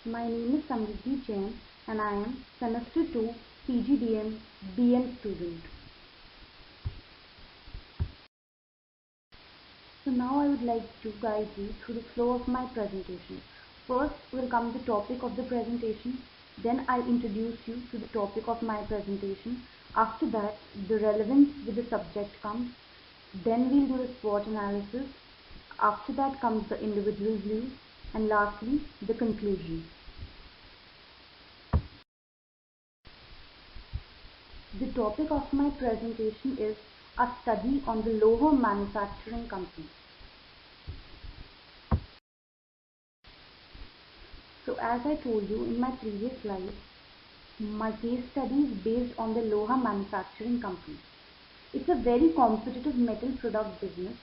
My name is Samriddhi Jain and I am Semester 2 PGDM-BM student. So now I would like to guide you through the flow of my presentation. First will come the topic of the presentation, then I'll introduce you to the topic of my presentation. After that, the relevance with the subject comes, then we'll do the SWOT analysis. After that comes the individual views, and lastly the conclusion. The topic of my presentation is a study on the Loha manufacturing company. So as I told you in my previous slide, my case study is based on the Loha manufacturing company. It's a very competitive metal product business.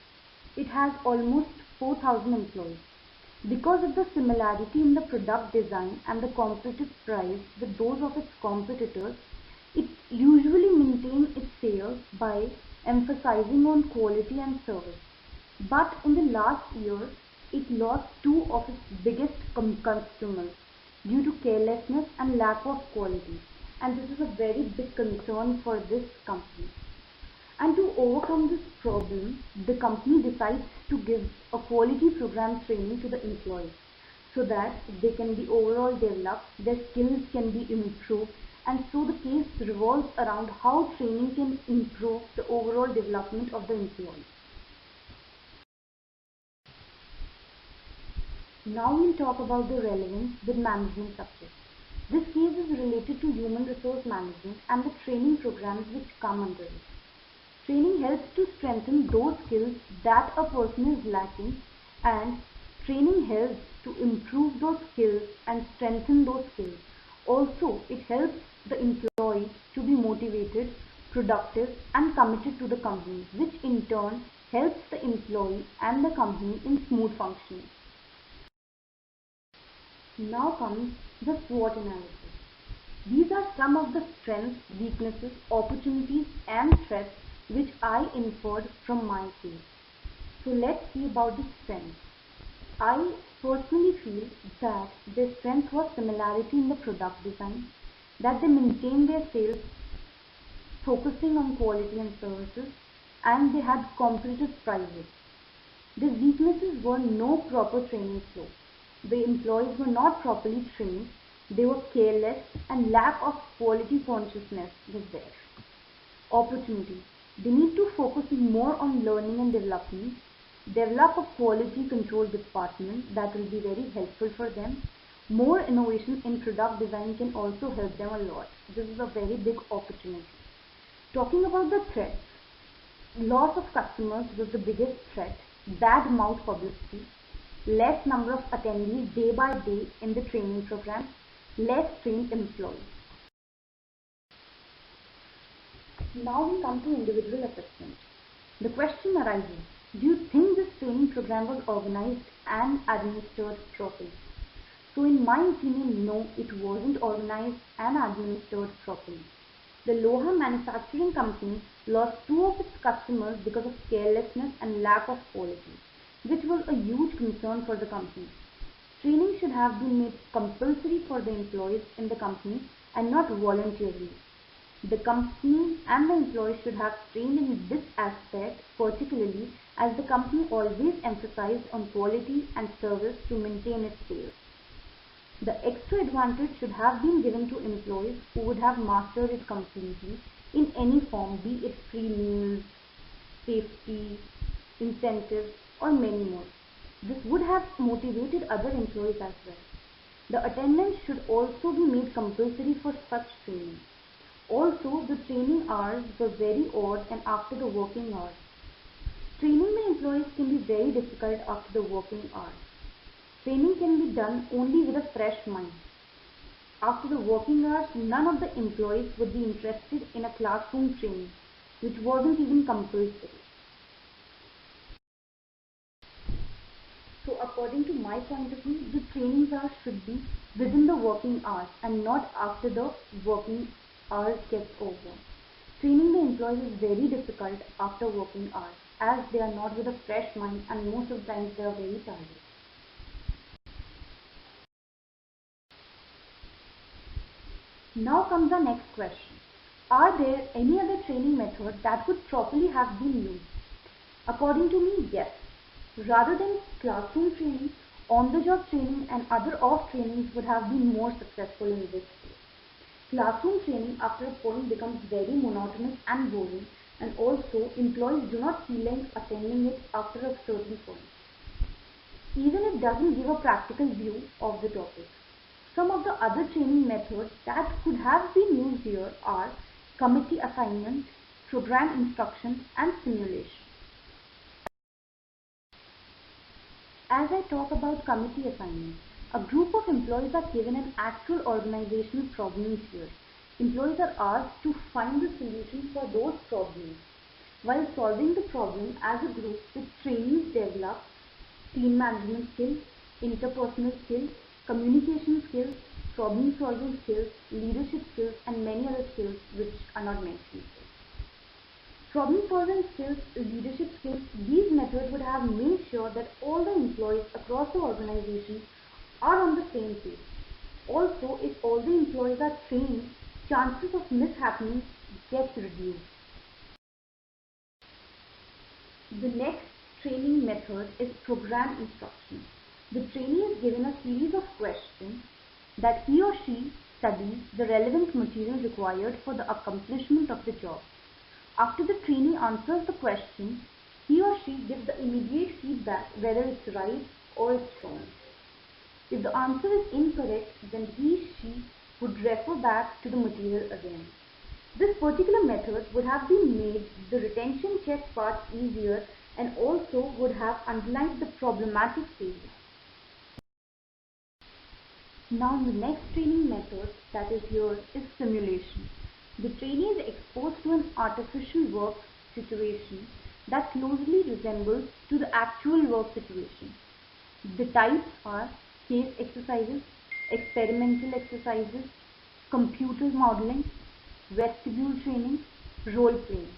It has almost 4,000 employees. Because of the similarity in the product design and the competitive price with those of its competitors, it usually maintains its sales by emphasizing on quality and service. But in the last year, it lost two of its biggest customers due to carelessness and lack of quality. And this is a very big concern for this company. And to overcome this problem, the company decides to give a quality program training to the employees so that they can be overall developed, their skills can be improved, and so the case revolves around how training can improve the overall development of the employee. Now we'll talk about the relevance with management subjects. This case is related to human resource management and the training programs which come under it. Training helps to strengthen those skills that a person is lacking, and training helps to improve those skills and strengthen those skills. Also, it helps the employee to be motivated, productive and committed to the company, which in turn helps the employee and the company in smooth functioning. Now comes the SWOT analysis. These are some of the strengths, weaknesses, opportunities and threats which I inferred from my case. So let's see about the strengths. I personally feel that their strength was similarity in the product design, that they maintained their sales focusing on quality and services, and they had competitive prices. The weaknesses were no proper training flow. The employees were not properly trained, they were careless, and lack of quality consciousness was there. Opportunity. They need to focus more on learning and development, develop a quality control department that will be very helpful for them. More innovation in product design can also help them a lot. This is a very big opportunity. Talking about the threats, loss of customers was the biggest threat, bad mouth publicity, less number of attendees day by day in the training program, less trained employees. Now we come to individual assessment. The question arises, do you think this training program was organized and administered properly? So in my opinion, no, it wasn't organized and administered properly. The Loha manufacturing company lost two of its customers because of carelessness and lack of quality, which was a huge concern for the company. Training should have been made compulsory for the employees in the company and not voluntarily. The company and the employees should have trained in this aspect particularly, as the company always emphasized on quality and service to maintain its sales. The extra advantage should have been given to employees who would have mastered it completely in any form, be it free meals, safety, incentives or many more. This would have motivated other employees as well. The attendance should also be made compulsory for such training. Also, the training hours were very odd and after the working hours. Training the employees can be very difficult after the working hours. Training can be done only with a fresh mind. After the working hours, none of the employees would be interested in a classroom training, which wasn't even compulsory. So according to my point of view, the training hours should be within the working hours and not after the working hours gets over. Training the employees is very difficult after working hours, as they are not with a fresh mind and most of the times they are very tired. Now comes our next question. Are there any other training methods that could properly have been used? According to me, yes. Rather than classroom training, on-the-job training and other off trainings would have been more successful in this case. Classroom training after a point becomes very monotonous and boring, and also employees do not feel like attending it after a certain point. Even it doesn't give a practical view of the topic. Some of the other training methods that could have been used here are committee assignment, program instruction, and simulation. As I talk about committee assignment, a group of employees are given an actual organizational problem here. Employees are asked to find the solution for those problems. While solving the problem as a group, the trainees develop team management skills, interpersonal skills, communication skills, problem solving skills, leadership skills, and many other skills which are not mentioned here. Problem solving skills, leadership skills, these methods would have made sure that all the employees across the organization are on the same page. Also, if all the employees are trained, chances of mishappening get reduced. The next training method is program instruction. The trainee is given a series of questions that he or she studies the relevant material required for the accomplishment of the job. After the trainee answers the question, he or she gives the immediate feedback whether it's right or it's wrong. If the answer is incorrect, then he/she would refer back to the material again. This particular method would have been made the retention check part easier and also would have underlined the problematic phases. Now the next training method that is here is simulation. The trainee is exposed to an artificial work situation that closely resembles to the actual work situation. The types are case exercises, experimental exercises, computer modeling, vestibule training, role playing.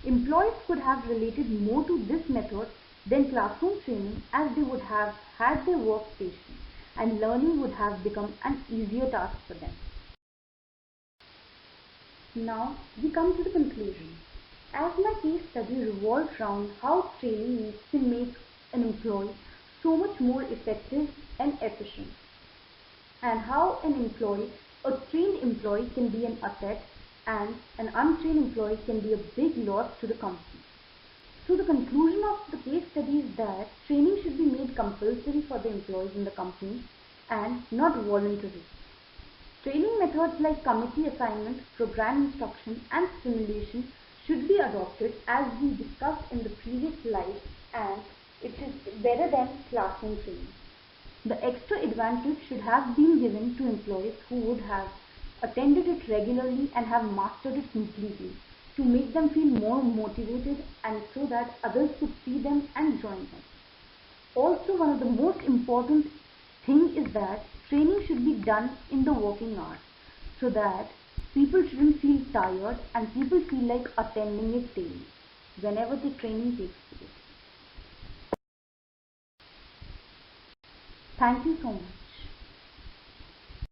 Employees could have related more to this method than classroom training as they would have had their workstation and learning would have become an easier task for them. Now we come to the conclusion. As my case study revolves around how training needs to make an employee so much more effective and efficient, and how a trained employee can be an asset and an untrained employee can be a big loss to the company. So the conclusion of the case study is that training should be made compulsory for the employees in the company and not voluntary. Training methods like committee assignment, program instruction, and simulation should be adopted as we discussed in the previous slide, and it is better than classroom training. The extra advantage should have been given to employees who would have attended it regularly and have mastered it completely to make them feel more motivated and so that others could see them and join them. Also, one of the most important thing is that training should be done in the working hours so that people shouldn't feel tired and people feel like attending it daily whenever the training takes place. Thank you so much.